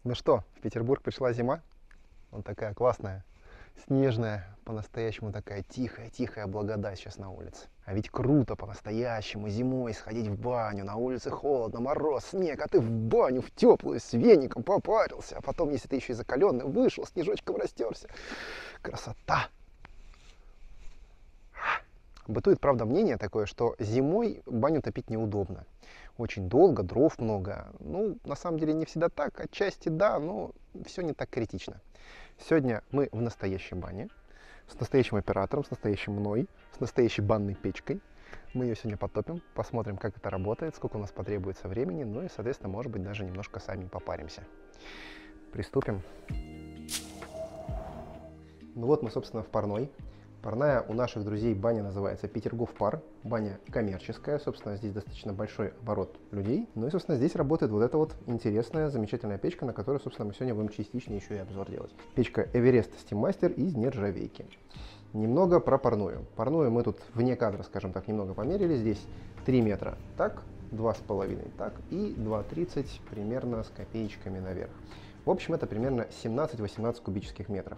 Ну что, в Петербург пришла зима. Вот такая классная, снежная, по-настоящему такая тихая благодать сейчас на улице. А ведь круто по-настоящему зимой сходить в баню, на улице холодно, мороз, снег, а ты в баню в теплую с веником попарился. А потом, если ты еще и закаленный, вышел, снежочком растерся. Красота! Бытует, правда, мнение такое, что зимой баню топить неудобно. Очень долго, дров много. Ну, на самом деле не всегда так, отчасти да, но все не так критично. Сегодня мы в настоящей бане, с настоящим оператором, с настоящим мной, с настоящей банной печкой. Мы ее сегодня потопим, посмотрим, как это работает, сколько у нас потребуется времени, ну и, соответственно, может быть, даже немножко сами попаримся. Приступим. Ну вот мы, собственно, в парной. Парная у наших друзей баня называется Петергоф Пар. Баня коммерческая, собственно, здесь достаточно большой оборот людей. Ну и, собственно, здесь работает вот эта вот интересная, замечательная печка, на которой, собственно, мы сегодня будем частично еще и обзор делать. Печка Эверест Стиммастер из нержавейки. Немного про парную. Парную мы тут вне кадра, скажем так, немного померили. Здесь 3 метра так, 2,5 так и 2,30 примерно с копеечками наверх. В общем, это примерно 17-18 кубических метров.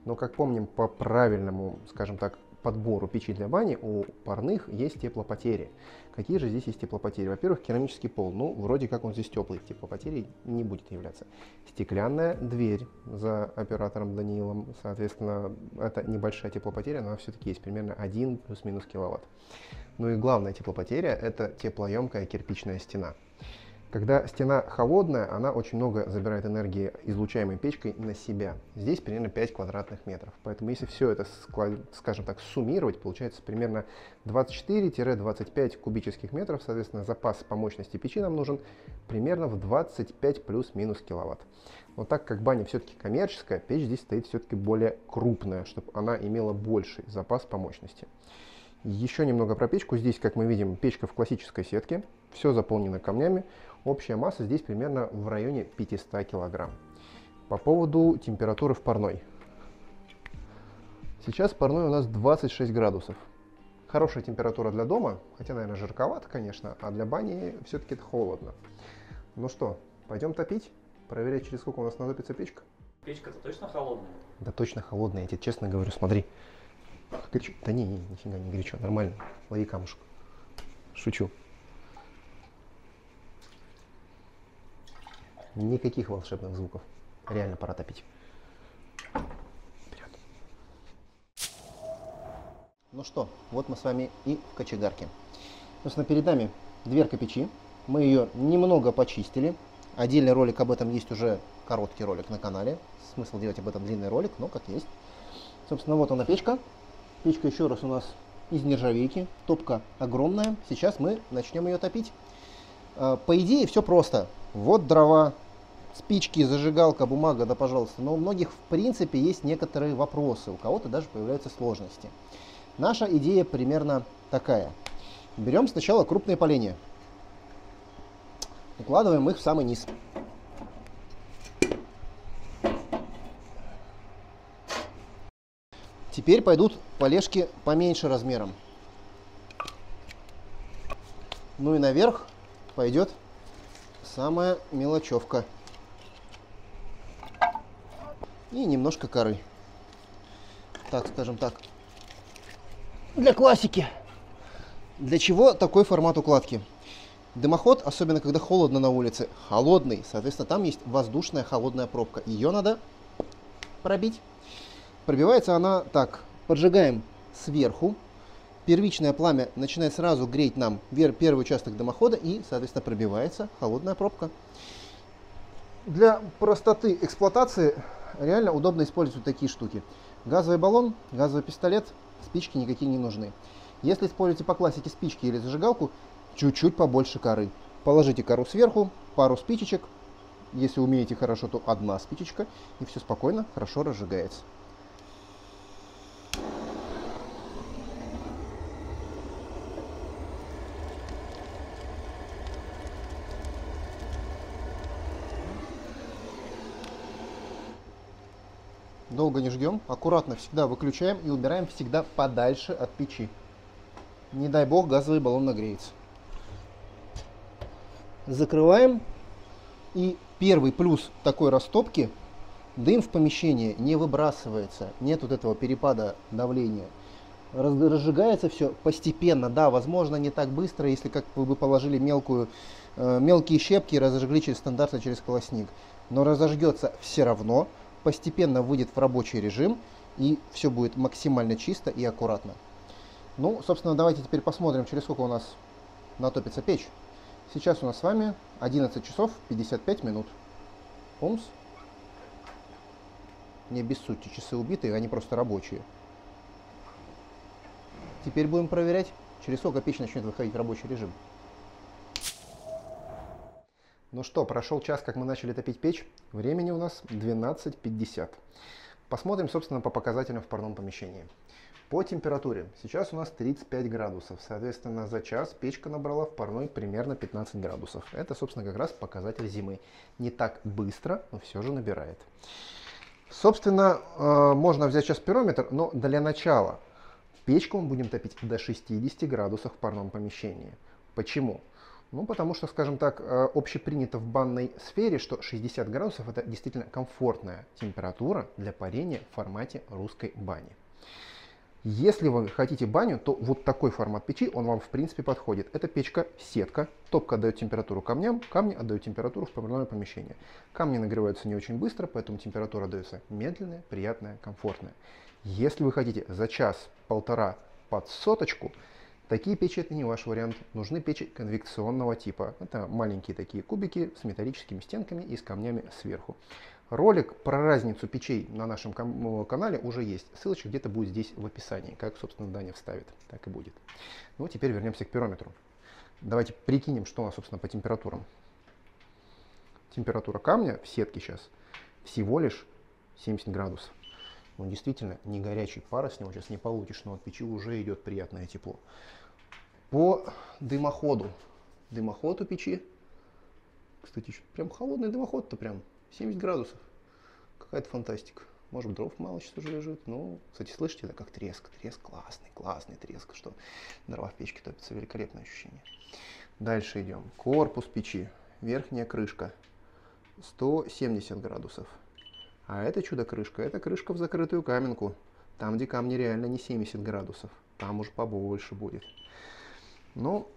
Но, как помним, по правильному, скажем так, подбору печи для бани у парных есть теплопотери. Какие же здесь есть теплопотери? Во-первых, керамический пол. Ну, вроде как он здесь теплый, теплопотерей не будет являться. Стеклянная дверь за оператором Даниилом. Соответственно, это небольшая теплопотеря, но она все-таки есть, примерно 1 плюс-минус киловатт. Ну и главная теплопотеря – это теплоемкая кирпичная стена. Когда стена холодная, она очень много забирает энергии, излучаемой печкой, на себя. Здесь примерно 5 квадратных метров. Поэтому если все это, скажем так, суммировать, получается примерно 24-25 кубических метров. Соответственно, запас по мощности печи нам нужен примерно в 25 плюс-минус киловатт. Но так как баня все-таки коммерческая, печь здесь стоит все-таки более крупная, чтобы она имела больший запас по мощности. Еще немного про печку. Здесь, как мы видим, печка в классической сетке. Все заполнено камнями. Общая масса здесь примерно в районе 500 килограмм. По поводу температуры в парной. Сейчас в парной у нас 26 градусов. Хорошая температура для дома, хотя, наверное, жарковато, конечно, а для бани все-таки это холодно. Ну что, пойдем топить? Проверять, через сколько у нас натопится печка? Печка-то точно холодная? Да точно холодная, я тебе честно говорю, смотри. Горячо. Да не, нифига не горячо, нормально. Лови камушек. Шучу. Никаких волшебных звуков. Реально пора топить. Вперед. Ну что, вот мы с вами и в кочегарке. Собственно, перед нами дверка печи. Мы ее немного почистили. Отдельный ролик об этом есть, уже короткий ролик на канале. Смысл делать об этом длинный ролик, но как есть. Собственно, вот она печка. Печка еще раз у нас из нержавейки. Топка огромная. Сейчас мы начнем ее топить. По идее, все просто. Вот дрова, спички, зажигалка, бумага, да пожалуйста. Но у многих в принципе есть некоторые вопросы, у кого-то даже появляются сложности. Наша идея примерно такая. Берем сначала крупные поленья, укладываем их в самый низ. Теперь пойдут полежки поменьше размером. Ну и наверх пойдет самая мелочевка. И немножко коры. Так, скажем так, для классики. Для чего такой формат укладки? Дымоход, особенно когда холодно на улице, холодный, соответственно, там есть воздушная холодная пробка. Ее надо пробить. Пробивается она так. Поджигаем сверху. Первичное пламя начинает сразу греть нам первый участок дымохода и, соответственно, пробивается холодная пробка. Для простоты эксплуатации реально удобно использовать такие штуки. Газовый баллон, газовый пистолет, спички никакие не нужны. Если используете по классике спички или зажигалку, чуть-чуть побольше коры. Положите кору сверху, пару спичечек. Если умеете хорошо, то одна спичечка. И все спокойно, хорошо разжигается. Долго не ждем, аккуратно всегда выключаем и убираем всегда подальше от печи. Не дай бог газовый баллон нагреется. Закрываем и Первый плюс такой растопки: дым в помещении не выбрасывается, нет вот этого перепада давления. Разжигается все постепенно, да, возможно, не так быстро, если как вы положили мелкие щепки и разожгли через колосник. Но разожгется все равно, постепенно выйдет в рабочий режим, и все будет максимально чисто и аккуратно. Ну, собственно, давайте теперь посмотрим, через сколько у нас натопится печь. Сейчас у нас с вами 11 часов 55 минут. Пумс. Не обессудьте, часы убитые, они просто рабочие. Теперь будем проверять, через сколько печь начнет выходить в рабочий режим. Ну что, прошел час, как мы начали топить печь. Времени у нас 12:50. Посмотрим, собственно, по показателям в парном помещении. По температуре. Сейчас у нас 35 градусов. Соответственно, за час печка набрала в парной примерно 15 градусов. Это, собственно, как раз показатель зимы. Не так быстро, но все же набирает. Собственно, можно взять сейчас пирометр, но для начала печку мы будем топить до 60 градусов в парном помещении. Почему? Ну, потому что, скажем так, общепринято в банной сфере, что 60 градусов это действительно комфортная температура для парения в формате русской бани. Если вы хотите баню, то вот такой формат печи, он вам в принципе подходит. Это печка-сетка. Топка отдает температуру камням, камни отдают температуру в парное помещение. Камни нагреваются не очень быстро, поэтому температура дается медленная, приятная, комфортная. Если вы хотите за час-полтора под соточку, такие печи это не ваш вариант. Нужны печи конвекционного типа. Это маленькие такие кубики с металлическими стенками и с камнями сверху. Ролик про разницу печей на нашем канале уже есть. Ссылочка где-то будет здесь в описании. Как, собственно, Даня вставит, так и будет. Ну, теперь вернемся к пирометру. Давайте прикинем, что у нас, собственно, по температурам. Температура камня в сетке сейчас всего лишь 70 градусов. Он действительно не горячий, пара с него сейчас не получишь, но от печи уже идет приятное тепло. По дымоходу. Дымоход у печи, кстати, прям холодный дымоход-то прям 70 градусов. Какая-то фантастика. Может, дров мало сейчас уже лежит. Ну, кстати, слышите, это как треск. Треск классный, классный треск, что дрова в печке топятся. Великолепное ощущение. Дальше идем. Корпус печи. Верхняя крышка. 170 градусов. А это чудо-крышка. Это крышка в закрытую каменку. Там, где камни реально не 70 градусов. Там уже побольше будет. Ну,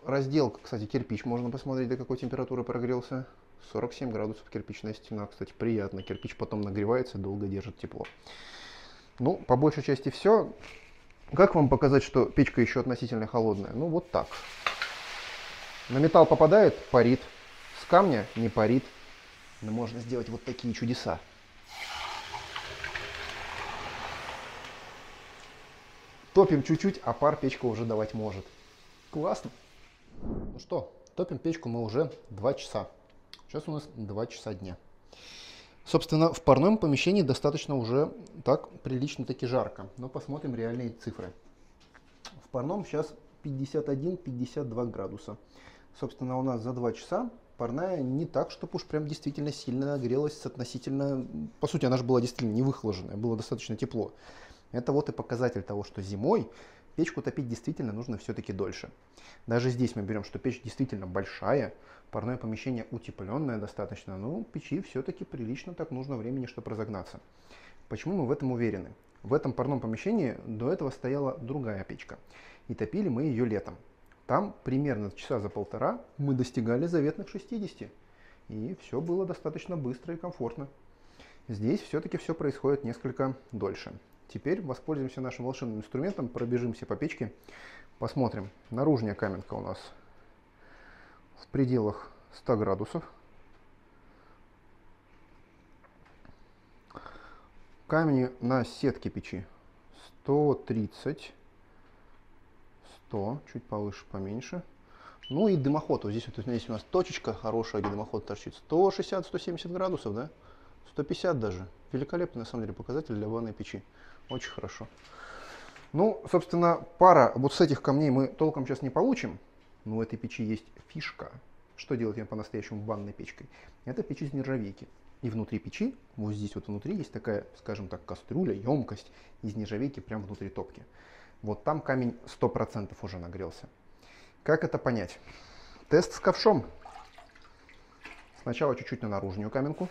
разделка, кстати, кирпич. Можно посмотреть, до какой температуры прогрелся. 47 градусов кирпичная стена. Кстати, приятно. Кирпич потом нагревается, долго держит тепло. Ну, по большей части все. Как вам показать, что печка еще относительно холодная? Ну, вот так. На металл попадает, парит. С камня не парит. Но можно сделать вот такие чудеса. Топим чуть-чуть, а пар печка уже давать может. Классно. Ну что, топим печку мы уже 2 часа. Сейчас у нас 2 часа дня. Собственно, в парном помещении достаточно уже так прилично-таки жарко. Но посмотрим реальные цифры. В парном сейчас 51-52 градуса. Собственно, у нас за 2 часа парная не так, чтобы уж прям действительно сильно нагрелась относительно... По сути, она же была действительно не выхлаженная, было достаточно тепло. Это вот и показатель того, что зимой печку топить действительно нужно все-таки дольше. Даже здесь мы берем, что печь действительно большая, парное помещение утепленное достаточно, но печи все-таки прилично так нужно времени, чтобы разогнаться. Почему мы в этом уверены? В этом парном помещении до этого стояла другая печка, и топили мы ее летом. Там примерно часа за полтора мы достигали заветных 60, и все было достаточно быстро и комфортно. Здесь все-таки все происходит несколько дольше. Теперь воспользуемся нашим волшебным инструментом, пробежимся по печке, посмотрим. Наружная каменка у нас в пределах 100 градусов. Камни на сетке печи 130, 100, чуть повыше, поменьше. Ну и дымоход. Вот здесь вот здесь у нас точечка хорошая, где дымоход торчит. 160-170 градусов, да? 150 даже. Великолепный, на самом деле, показатель для ванной печи. Очень хорошо. Ну, собственно, пара вот с этих камней мы толком сейчас не получим. Но у этой печи есть фишка. Что делать ее по-настоящему банной печкой? Это печь из нержавейки. И внутри печи, вот здесь вот внутри есть такая, скажем так, кастрюля, емкость из нержавейки прямо внутри топки. Вот там камень 100% уже нагрелся. Как это понять? Тест с ковшом. Сначала чуть-чуть на наружную каменку.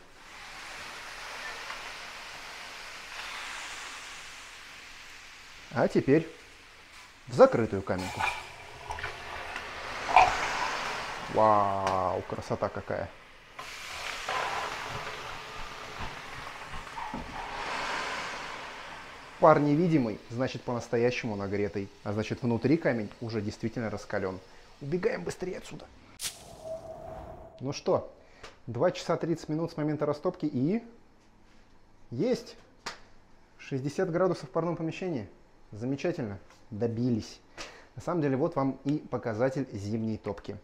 А теперь в закрытую каменку. Вау, красота какая! Пар невидимый, значит по-настоящему нагретый, а значит внутри камень уже действительно раскален. Убегаем быстрее отсюда. Ну что, 2 часа 30 минут с момента растопки и... Есть! 60 градусов в парном помещении. Замечательно. Добились. На самом деле вот вам и показатель зимней топки.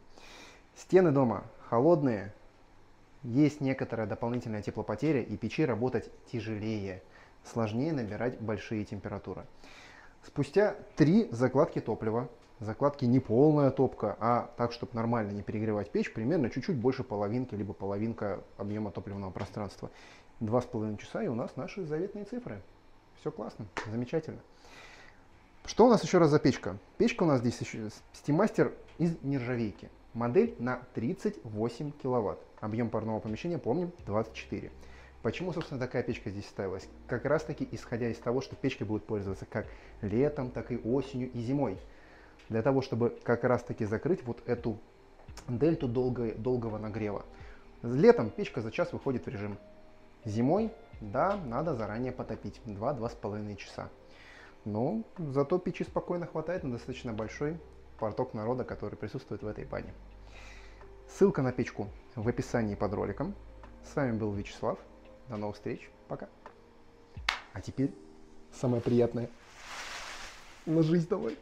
Стены дома холодные. Есть некоторая дополнительная теплопотеря, и печи работать тяжелее. Сложнее набирать большие температуры. Спустя 3 закладки топлива, закладки не полная топка, а так, чтобы нормально не перегревать печь, примерно чуть-чуть больше половинки, либо половинка объема топливного пространства. 2,5 часа, и у нас наши заветные цифры. Все классно, замечательно. Что у нас еще раз за печка? Печка у нас здесь еще SteamMaster из нержавейки. Модель на 38 киловатт. Объем парного помещения, помним, 24. Почему, собственно, такая печка здесь ставилась? Как раз таки исходя из того, что печкой будут пользоваться как летом, так и осенью и зимой. Для того, чтобы как раз таки закрыть вот эту дельту долгого нагрева. Летом печка за час выходит в режим. Зимой, да, надо заранее потопить. 2-2,5 часа. Но зато печи спокойно хватает на достаточно большой поток народа, который присутствует в этой бане. Ссылка на печку в описании под роликом. С вами был Вячеслав. До новых встреч. Пока. А теперь самое приятное. Ложись давай.